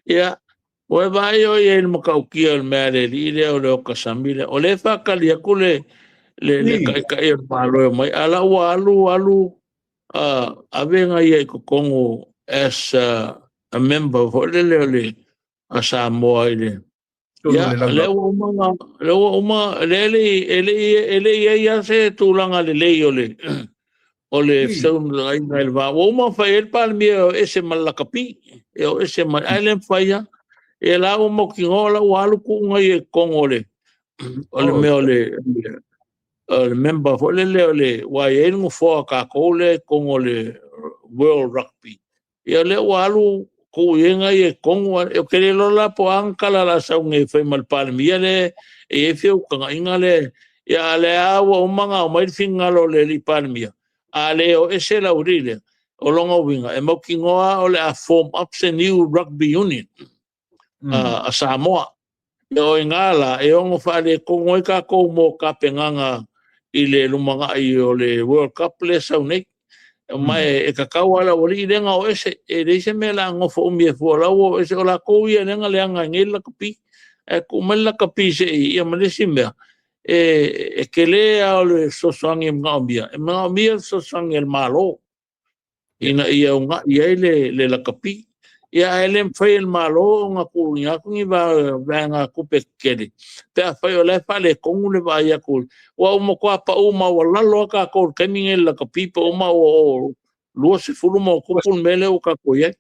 ia o e vai o e mo ka ukia o me le le o le o kasamile o le fa ka lia kule le ka e malo mai ala alu avenga ia ko kongo as a member for le a Samoa ile ya le uma le ia se tulanga le o le film lai ngai va o ma fa el palmio ese malakapi ese mal island fire e la o mo ki ngola o alu ku ngai kongo le o le me o le member fo le wa e no fo ka ko le kongo le world rugby e le o alu ku e ngai kongo e ke le la po ankala la sa ngai fe mal palmia le e fe o ka ingale ya le a o manga o mai fingalo le li palmia a leo ese la urile o longa winga e mo ki ngoa o le a form up se new rugby union a Samoa e o ingala e ongo fa le kongo ka ko mo ka penganga i le lumanga i o le World Cup le sa nei mai e ka kawala o li lenga o ese e le se me la ngofo mi fo la o ese o la ko ia lenga le anga ngela kapi e ko mala kapi se ia male simba e ke le ao so sangi ngambia e ngambia so sangi el malo ina ia nga ia le la kapi ia ele foi el malo nga ku nga ku va nga ku pekele te foi le fale con le va ia ku wa mo ko pa uma wala lo ka ko kemi la kapi pa uma o lo se fulu mo ku pun mele o ka ko ye